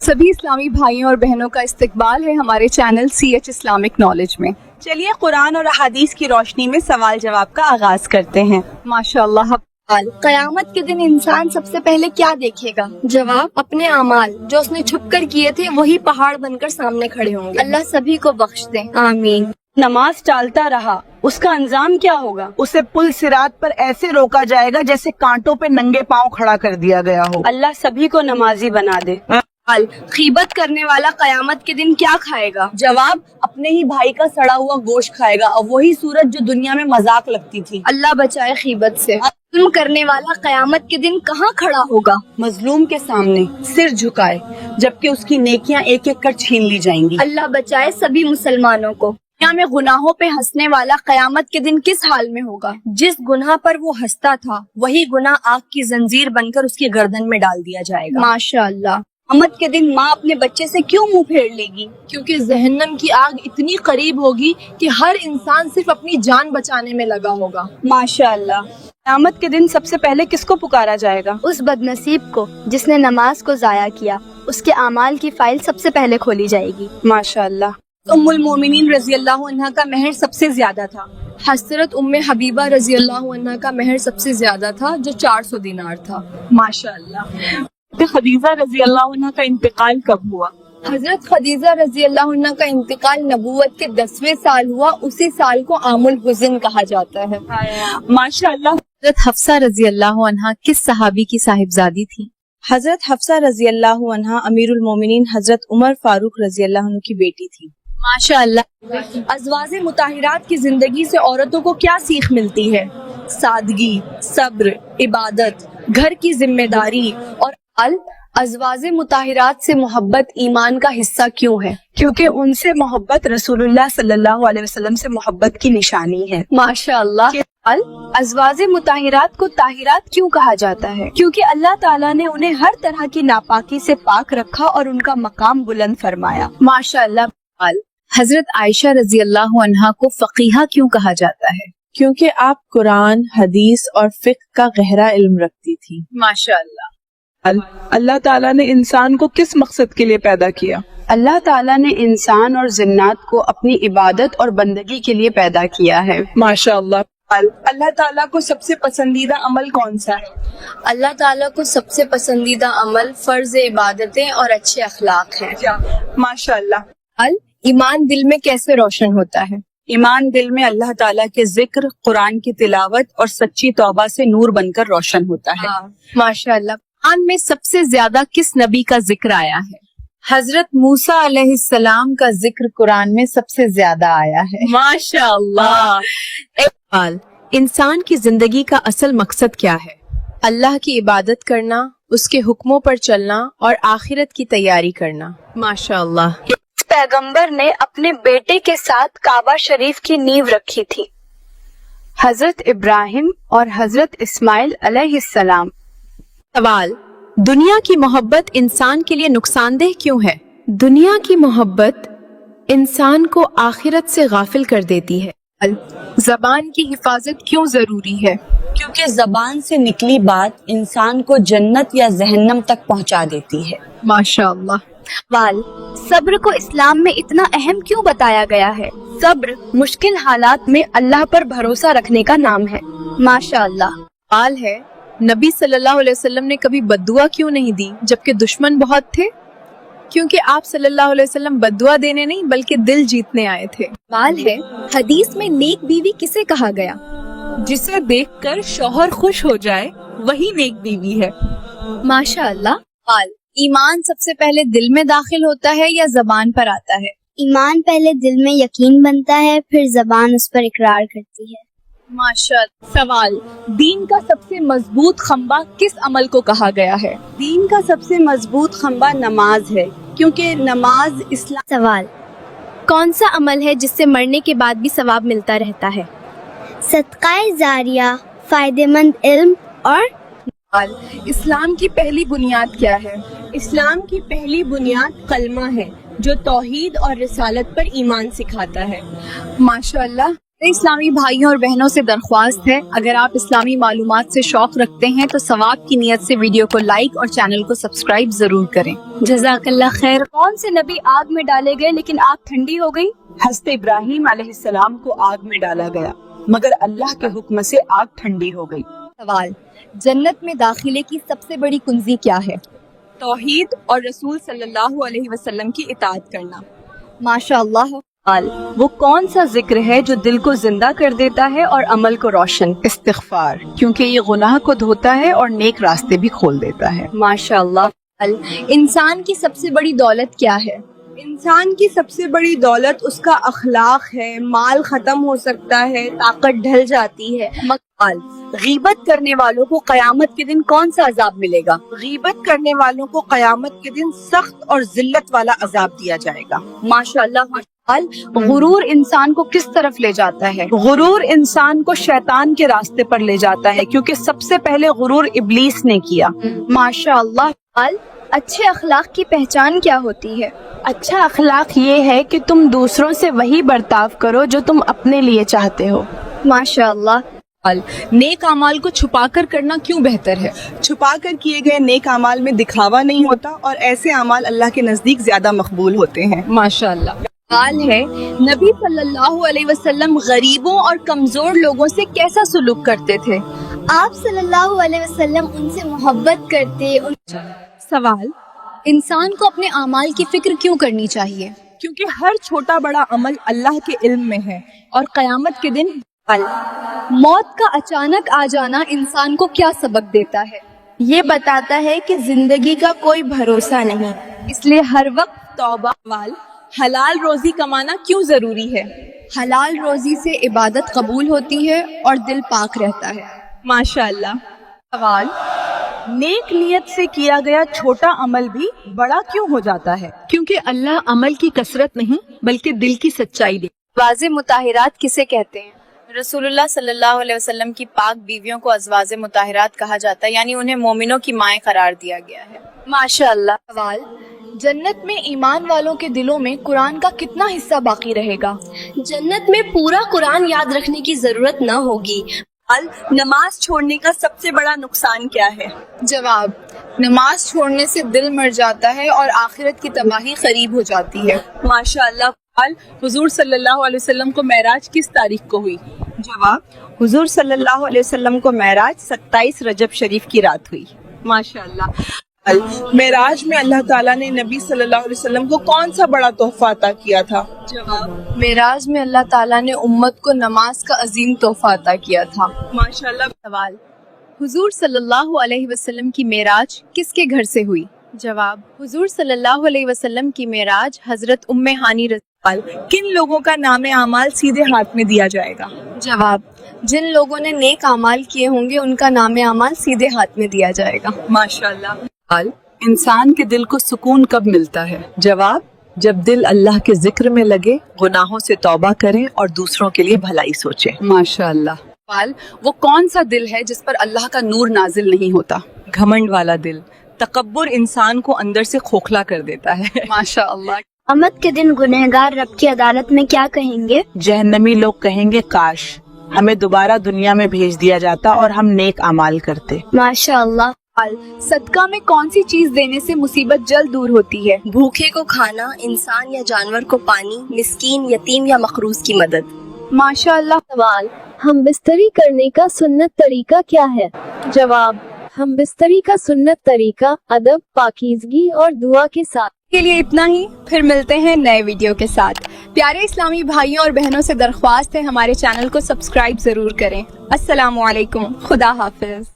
सभी इस्लामी भाइयों और बहनों का इस्तकबाल है हमारे चैनल CH इस्लामिक नॉलेज में। चलिए कुरान और अहादीस की रोशनी में सवाल जवाब का आगाज करते हैं। माशाअल्लाह। कयामत के दिन इंसान सबसे पहले क्या देखेगा? जवाब, अपने अमाल जो उसने छुपकर किए थे वही पहाड़ बनकर सामने खड़े होंगे। अल्लाह सभी को बख्श दे, आमीन। नमाज टालता रहा, उसका अंजाम क्या होगा? उसे पुल सिरात पर ऐसे रोका जाएगा जैसे कांटों पे नंगे पांव खड़ा कर दिया गया हो। अल्लाह सभी को नमाजी बना दे। खीबत करने वाला कयामत के दिन क्या खाएगा? जवाब, अपने ही भाई का सड़ा हुआ गोश्त खाएगा, और वही सूरत जो दुनिया में मजाक लगती थी। अल्लाह बचाए खीबत से। जुल्म करने वाला कयामत के दिन कहाँ खड़ा होगा? मजलूम के सामने सिर झुकाए, जबकि उसकी नेकियां एक एक कर छीन ली जाएंगी। अल्लाह बचाए सभी मुसलमानों को। दुनिया में गुनाहों पे हंसने वाला कयामत के दिन किस हाल में होगा? जिस गुनाह पर वो हंसता था वही गुनाह आग की जंजीर बनकर उसकी गर्दन में डाल दिया जाएगा। माशाअल्लाह। कयामत के दिन माँ अपने बच्चे से क्यों मुंह फेर लेगी? क्योंकि जहन्नम की आग इतनी करीब होगी कि हर इंसान सिर्फ अपनी जान बचाने में लगा होगा। माशाअल्लाह। कयामत के दिन सबसे पहले किसको पुकारा जाएगा? उस बदनसीब को जिसने नमाज को जाया किया। उसके अमाल की फाइल सबसे पहले खोली जाएगी। माशाअल्लाह। उम्मुल मोमिनीन रज़ियल्लाहु अन्हा का महर सबसे ज्यादा था। हज़रत उम्मे हबीबा रज़ियल्लाहु अन्हा का महर सबसे ज्यादा था जो 400 दिनार था। माशाअल्लाह। खदीजा रज़ियल्लाहु अन्हा का इंतकाल कब हुआ? हजरत खदीजा रज़ियल्लाहु अन्हा का इंतकाल नबूवत के 10वें साल हुआ। उसी साल को आमुल हुज़न कहा जाता है। माशाअल्लाह। हजरत हफ्सा रज़ियल्लाहु अन्हा किस सहाबी की साहिबजादी थी? हजरत हफ्सा रज़ियल्लाहु अन्हा अमीरुल मोमिनीन हजरत उमर फारूक रज़ियल्लाहु अन्हु की बेटी थी। माशाअल्लाह। अज़वाजे मुताहिरात की जिंदगी से औरतों को क्या सीख मिलती है? सादगी, सब्र, इबादत, घर की जिम्मेदारी और अज़वाजे मुताहिरात से मोहब्बत ईमान का हिस्सा क्यों है? क्योंकि उनसे मोहब्बत रसूलुल्लाह सल्लल्लाहु अलैहि वसल्लम से मोहब्बत की निशानी है। माशाअल्लाह। अज़वाजे मुताहिरात को ताहिरात क्यों कहा जाता है? क्योंकि अल्लाह ताला ने उन्हें हर तरह की नापाकी से पाक रखा और उनका मकाम बुलंद फरमाया। माशाअल्लाह। हजरत आयशा रज़ियल्लाहु अन्हा को फकीहा क्यों कहा जाता है? क्योंकि आप कुरान, हदीस और फिक्र का गहरा इल्म रखती थी। माशाअल्लाह। अल्लाह ताला ने इंसान को किस मकसद के लिए पैदा किया? अल्लाह ताला ने इंसान और जिन्नात को अपनी इबादत और बंदगी के लिए पैदा किया है। माशाअल्लाह। अल्लाह ताला को सबसे पसंदीदा अमल कौन सा है? अल्लाह ताला को सबसे पसंदीदा अमल फर्ज इबादतें और अच्छे अखलाक है। माशाअल्लाह। ईमान दिल में कैसे रोशन होता है? ईमान दिल में अल्लाह ताला के जिक्र, कुरान की तिलावत और सच्ची तौबा से नूर बनकर रोशन होता है। माशाअल्लाह। कुरान में सबसे ज्यादा किस नबी का जिक्र आया है? हजरत मूसा अलैहिस्सलाम का जिक्र कुरान में सबसे ज्यादा आया है। माशाअल्लाह। इंसान की जिंदगी का असल मकसद क्या है? अल्लाह की इबादत करना, उसके हुक्मों पर चलना और आखिरत की तैयारी करना। माशाअल्लाह। पैगंबर ने अपने बेटे के साथ काबा शरीफ की नींव रखी थी। हजरत इब्राहिम और हजरत इस्माइल अलैहिस्सलाम। सवाल, दुनिया की मोहब्बत इंसान के लिए नुकसानदेह क्यों है? दुनिया की मोहब्बत इंसान को आखिरत से गाफिल कर देती है। जबान की हिफाजत क्यों जरूरी है? क्योंकि जबान से निकली बात इंसान को जन्नत या जहन्नम तक पहुंचा देती है। माशाअल्लाह। सब्र को इस्लाम में इतना अहम क्यों बताया गया है? सब्र मुश्किल हालात में अल्लाह पर भरोसा रखने का नाम है। माशाअल्लाह। सवाल है, नबी सल्लल्लाहु अलैहि वसल्लम ने कभी बद्दुआ क्यों नहीं दी जबकि दुश्मन बहुत थे? क्योंकि आप सल्लल्लाहु अलैहि वसल्लम बद्दुआ देने नहीं बल्कि दिल जीतने आए थे। सवाल है, हदीस में नेक बीवी किसे कहा गया? जिसे देखकर शौहर खुश हो जाए वही नेक बीवी है। माशाअल्लाह। ईमान सबसे पहले दिल में दाखिल होता है या जबान पर आता है? ईमान पहले दिल में यकीन बनता है, फिर जबान उस पर इकरार करती है। माशाअल्लाह। सवाल, दीन का सबसे मजबूत खंबा किस अमल को कहा गया है? दीन का सबसे मजबूत खंबा नमाज है, क्योंकि नमाज इस्लाम। सवाल, कौन सा अमल है जिससे मरने के बाद भी सवाब मिलता रहता है? सदकाए जारिया, फायदेमंद इल्म और इस्लाम की पहली बुनियाद क्या है? इस्लाम की पहली बुनियाद कलमा है जो तौहीद और रिसालत पर ईमान सिखाता है। माशाअल्लाह। اسلامی بھائیوں اور بہنوں سے درخواست ہے، اگر آپ اسلامی معلومات سے شوق رکھتے ہیں تو ثواب کی نیت سے ویڈیو کو لائک اور چینل کو سبسکرائب ضرور کریں۔ جزاک اللہ خیر۔ کون سے نبی آگ میں ڈالے گئے لیکن آگ ٹھنڈی ہو گئی؟ حضرت ابراہیم علیہ السلام کو آگ میں ڈالا گیا مگر اللہ کے حکم سے آگ ٹھنڈی ہو گئی۔ سوال، جنت میں داخلے کی سب سے بڑی کنزی کیا ہے؟ توحید اور رسول صلی اللہ علیہ وسلم کی اطاعت کرنا۔ ماشاء اللہ۔ وہ کون سا ذکر ہے جو دل کو زندہ کر دیتا ہے اور عمل کو روشن؟ استغفار، کیونکہ یہ گناہ کو دھوتا ہے اور نیک راستے بھی کھول دیتا ہے۔ ماشاء اللہ۔ انسان کی سب سے بڑی دولت کیا ہے؟ انسان کی سب سے بڑی دولت اس کا اخلاق ہے۔ مال ختم ہو سکتا ہے، طاقت ڈھل جاتی ہے۔ غیبت کرنے والوں کو قیامت کے دن کون سا عذاب ملے گا؟ غیبت کرنے والوں کو قیامت کے دن سخت اور ذلت والا عذاب دیا جائے گا۔ ماشاء اللہ۔ غرور انسان کو کس طرف لے جاتا ہے؟ غرور انسان کو شیطان کے راستے پر لے جاتا ہے کیونکہ سب سے پہلے غرور ابلیس نے کیا۔ ماشاء اللہ۔ اچھے اخلاق کی پہچان کیا ہوتی ہے؟ اچھا اخلاق یہ ہے کہ تم دوسروں سے وہی برتاؤ کرو جو تم اپنے لیے چاہتے ہو۔ ماشاء اللہ۔ نیک اعمال کو چھپا کر کرنا کیوں بہتر ہے؟ چھپا کر کیے گئے نیک اعمال میں دکھاوا نہیں ہوتا اور ایسے اعمال اللہ کے نزدیک زیادہ مقبول ہوتے ہیں۔ ماشاء اللہ۔ سوال ہے، نبی صلی اللہ علیہ وسلم غریبوں اور کمزور لوگوں سے کیسا سلوک کرتے تھے؟ آپ صلی اللہ علیہ وسلم ان سے محبت کرتے۔ سوال، انسان کو اپنے اعمال کی فکر کیوں کرنی چاہیے؟ کیونکہ ہر چھوٹا بڑا عمل اللہ کے علم میں ہے اور قیامت کے دن موت کا اچانک آ جانا انسان کو کیا سبق دیتا ہے؟ یہ بتاتا ہے کہ زندگی کا کوئی بھروسہ نہیں، اس لیے ہر وقت توبہ۔ حلال روزی کمانا کیوں ضروری ہے؟ حلال روزی سے عبادت قبول ہوتی ہے اور دل پاک رہتا ہے۔ ماشاء اللہ۔ سوال، نیک نیت سے کیا گیا چھوٹا عمل بھی بڑا کیوں ہو جاتا ہے؟ کیونکہ اللہ عمل کی کثرت نہیں بلکہ دل کی سچائی دے۔ ازواج مطہرات کسے کہتے ہیں؟ رسول اللہ صلی اللہ علیہ وسلم کی پاک بیویوں کو ازواج مطہرات کہا جاتا ہے، یعنی انہیں مومنوں کی مائیں قرار دیا گیا ہے۔ ماشاء اللہ۔ سوال، جنت میں ایمان والوں کے دلوں میں قرآن کا کتنا حصہ باقی رہے گا؟ جنت میں پورا قرآن یاد رکھنے کی ضرورت نہ ہوگی۔ نماز چھوڑنے کا سب سے بڑا نقصان کیا ہے؟ جواب، نماز چھوڑنے سے دل مر جاتا ہے اور آخرت کی تباہی قریب ہو جاتی ہے۔ ماشاء اللہ۔ حضور صلی اللہ علیہ وسلم کو معراج کس تاریخ کو ہوئی؟ جواب، حضور صلی اللہ علیہ وسلم کو معراج 27 رجب شریف کی رات ہوئی۔ ماشاء اللہ۔ معراج میں اللہ تعالیٰ نے نبی صلی اللہ علیہ وسلم کو کون سا بڑا تحفہ عطا کیا تھا؟ جواب، معراج میں اللہ تعالیٰ نے امت کو نماز کا عظیم تحفہ عطا کیا تھا۔ ماشاء اللہ۔ سوال، حضور صلی اللہ علیہ وسلم کی معراج کس کے گھر سے ہوئی؟ جواب، حضور صلی اللہ علیہ وسلم کی معراج حضرت ام ہانی کن لوگوں کا نام اعمال سیدھے ہاتھ میں دیا جائے گا؟ جواب، جن لوگوں نے نیک اعمال کیے ہوں گے ان کا نام اعمال سیدھے ہاتھ میں دیا جائے گا۔ ماشاء اللہ۔ انسان کے دل کو سکون کب ملتا ہے؟ جواب، جب دل اللہ کے ذکر میں لگے، گناہوں سے توبہ کریں اور دوسروں کے لیے بھلائی سوچیں۔ ماشاء اللہ۔ سوال، وہ کون سا دل ہے جس پر اللہ کا نور نازل نہیں ہوتا؟ گھمنڈ والا دل۔ تکبر انسان کو اندر سے کھوکھلا کر دیتا ہے۔ ماشاء اللہ۔ قیامت کے دن گنہگار رب کی عدالت میں کیا کہیں گے؟ جہنمی لوگ کہیں گے کاش ہمیں دوبارہ دنیا میں بھیج دیا جاتا اور ہم نیک اعمال کرتے۔ ماشاء اللہ۔ صدقہ میں کون سی چیز دینے سے مصیبت جلد دور ہوتی ہے؟ بھوکے کو کھانا، انسان یا جانور کو پانی، مسکین، یتیم یا مقروض کی مدد۔ ماشاء اللہ۔ سوال، ہم بستری کرنے کا سنت طریقہ کیا ہے؟ جواب، ہم بستری کا سنت طریقہ ادب، پاکیزگی اور دعا کے ساتھ۔ کے لیے اتنا ہی، پھر ملتے ہیں نئے ویڈیو کے ساتھ۔ پیارے اسلامی بھائیوں اور بہنوں سے درخواست ہے ہمارے چینل کو سبسکرائب ضرور کریں۔ السلام علیکم، خدا حافظ۔